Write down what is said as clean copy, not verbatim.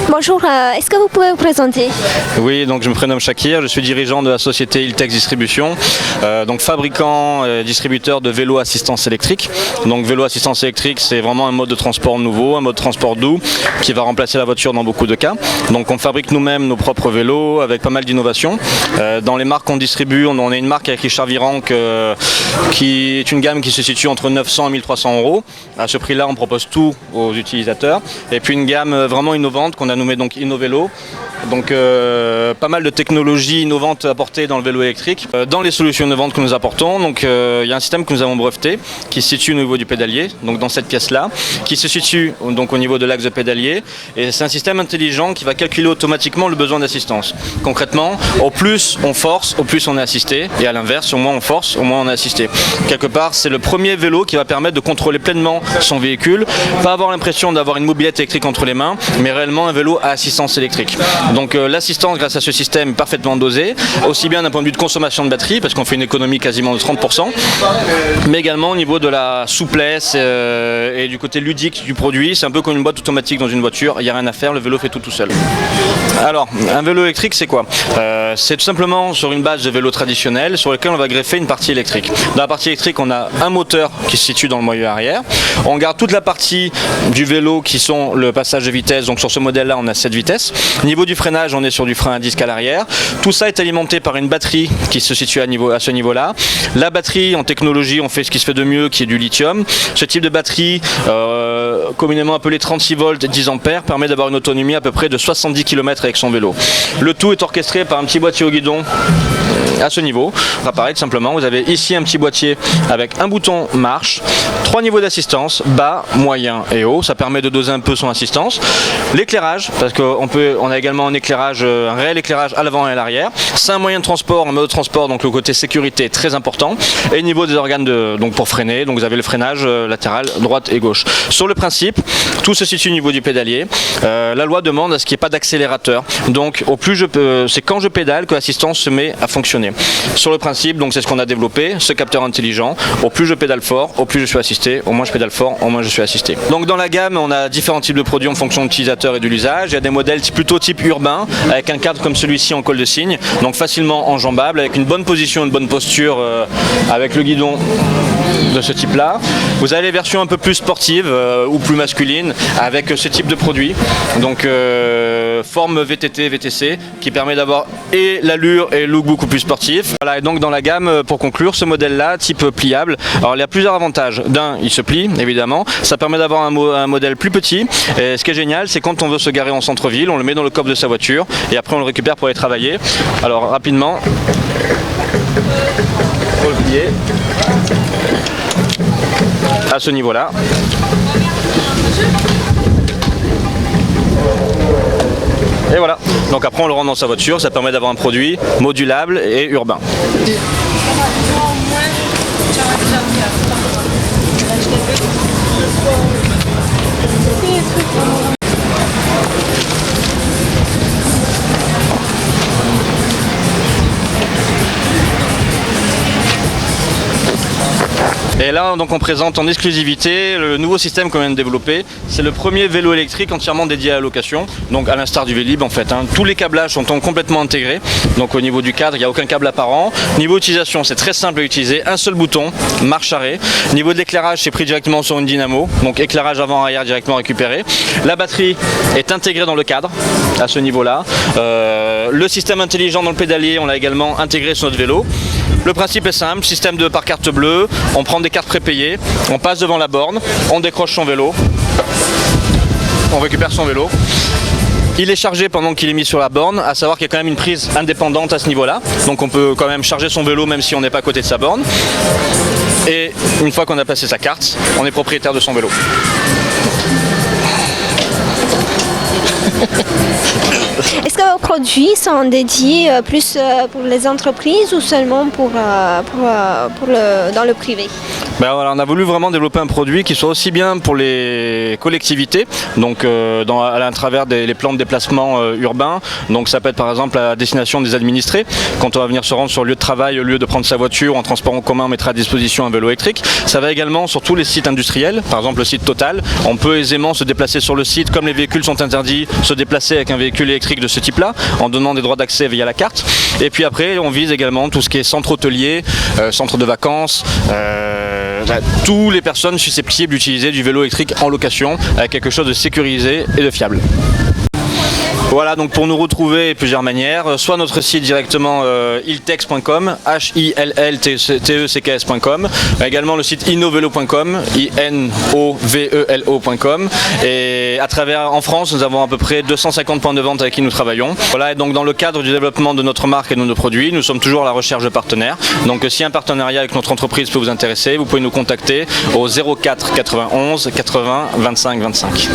Bonjour, est-ce que vous pouvez vous présenter? Oui, donc je me prénomme Shakir, je suis dirigeant de la société Iltex Distribution, donc fabricant et distributeur de vélos assistance électrique. Donc vélo assistance électrique, c'est vraiment un mode de transport nouveau, un mode de transport doux qui va remplacer la voiture dans beaucoup de cas. Donc on fabrique nous-mêmes nos propres vélos avec pas mal d'innovations. Dans les marques qu'on distribue, on a une marque avec Richard Virenque qui est une gamme qui se situe entre 900 et 1300 euros. À ce prix-là, on propose tout aux utilisateurs. Et puis une gamme vraiment innovante qu'on a nommée donc InnoVélo. Donc pas mal de technologies innovantes apportées dans le vélo électrique. Dans les solutions innovantes que nous apportons, donc il y a un système que nous avons breveté qui se situe au niveau du pédalier, donc dans cette pièce-là, qui se situe donc au niveau de l'axe de pédalier. Et c'est un système intelligent qui va calculer automatiquement le besoin d'assistance. Concrètement, au plus on force, au plus on est assisté, et à l'inverse, au moins on force, au moins on est assisté. Quelque part, c'est le premier vélo qui va permettre de contrôler pleinement son véhicule, pas avoir l'impression d'avoir une mobilette électrique entre les mains, mais réellement un vélo à assistance électrique. Donc l'assistance grâce à ce système est parfaitement dosée, aussi bien d'un point de vue de consommation de batterie, parce qu'on fait une économie quasiment de 30%, mais également au niveau de la souplesse et du côté ludique du produit. C'est un peu comme une boîte automatique dans une voiture, il n'y a rien à faire, le vélo fait tout seul. Alors, un vélo électrique, c'est quoi? C'est tout simplement sur une base de vélo traditionnel sur lequel on va greffer une partie électrique. Dans la partie électrique, on a un moteur qui se situe dans le moyeu arrière. On garde toute la partie du vélo qui sont le passage de vitesse. Donc sur ce modèle-là, on a 7 vitesses. Niveau du freinage, on est sur du frein à disque à l'arrière. Tout ça est alimenté par une batterie qui se situe à ce niveau-là. La batterie, en technologie, on fait ce qui se fait de mieux, qui est du lithium. Ce type de batterie, communément appelé 36 volts 10 ampères, permet d'avoir une autonomie à peu près de 70 km avec son vélo. Le tout est orchestré par un petit boîtier au guidon à ce niveau. Pareil, tout simplement, vous avez ici un petit boîtier avec un bouton marche, 3 niveaux d'assistance, bas, moyen et haut. Ça permet de doser un peu son assistance. L'éclairage, parce qu'on a également un éclairage, un réel éclairage à l'avant et à l'arrière. C'est un moyen de transport, un mode de transport, donc le côté sécurité est très important. Et niveau des organes donc pour freiner, donc vous avez le freinage latéral, droite et gauche. Sur le principe, tout se situe au niveau du pédalier. La loi demande à ce qu'il n'y ait pas d'accélérateur. Donc c'est quand je pédale que l'assistance se met à fonctionner. Sur le principe, donc c'est ce qu'on a développé, ce capteur intelligent. Au plus je pédale fort, au plus je suis assisté. Au moins je pédale fort, au moins je suis assisté. Donc dans la gamme, on a différents types de produits en fonction de l'utilisateur et de l'usage. Il y a des modèles plutôt type urbain, avec un cadre comme celui-ci en col de cygne, donc facilement enjambable, avec une bonne position, une bonne posture, avec le guidon de ce type-là. Vous avez les versions un peu plus sportives ou plus masculines, avec ce type de produit. Donc forme VTT, VTC, qui permet d'avoir et l'allure et le look beaucoup plus sportif. Voilà, et donc dans la gamme, pour conclure, ce modèle-là, type pliable, alors il y a plusieurs avantages. D'un, il se plie, évidemment. Ça permet d'avoir un modèle plus petit. Et ce qui est génial, c'est quand on veut se garer en centre-ville, on le met dans le coffre de sa voiture et après on le récupère pour aller travailler. Alors rapidement, faut le plier à ce niveau-là. Et voilà, donc après on le rentre dans sa voiture, ça permet d'avoir un produit modulable et urbain. Et là, donc, on présente en exclusivité le nouveau système qu'on vient de développer. C'est le premier vélo électrique entièrement dédié à la location, donc à l'instar du Vélib en fait. Tous les câblages sont complètement intégrés, donc au niveau du cadre, il n'y a aucun câble apparent. Niveau utilisation, c'est très simple à utiliser, un seul bouton, marche-arrêt. Niveau de l'éclairage, c'est pris directement sur une dynamo, donc éclairage avant-arrière directement récupéré. La batterie est intégrée dans le cadre, à ce niveau-là. Le système intelligent dans le pédalier, on l'a également intégré sur notre vélo. Le principe est simple, système par carte bleue, on prend des cartes prépayées, on passe devant la borne, on décroche son vélo, on récupère son vélo. Il est chargé pendant qu'il est mis sur la borne, à savoir qu'il y a quand même une prise indépendante à ce niveau-là. Donc on peut quand même charger son vélo même si on n'est pas à côté de sa borne. Et une fois qu'on a passé sa carte, on est propriétaire de son vélo. Est-ce que vos produits sont dédiés plus pour les entreprises ou seulement dans le privé? Ben voilà, on a voulu vraiment développer un produit qui soit aussi bien pour les collectivités, donc à travers les plans de déplacement urbains. Donc ça peut être par exemple à destination des administrés. Quand on va venir se rendre sur le lieu de travail, au lieu de prendre sa voiture en transport en commun, on mettra à disposition un vélo électrique. Ça va également sur tous les sites industriels, par exemple le site Total. On peut aisément se déplacer sur le site, comme les véhicules sont interdits, se déplacer avec un véhicule électrique de ce type-là, en donnant des droits d'accès via la carte. Et puis après, on vise également tout ce qui est centre hôtelier, centre de vacances, toutes les personnes susceptibles d'utiliser du vélo électrique en location avec quelque chose de sécurisé et de fiable. Voilà, donc pour nous retrouver, plusieurs manières, soit notre site directement illtecks.com, HILLTECKS.com, également le site innovelo.com, INOVELO.com, et à travers, en France, nous avons à peu près 250 points de vente avec qui nous travaillons. Voilà, et donc dans le cadre du développement de notre marque et de nos produits, nous sommes toujours à la recherche de partenaires. Donc si un partenariat avec notre entreprise peut vous intéresser, vous pouvez nous contacter au 04 91 80 25 25.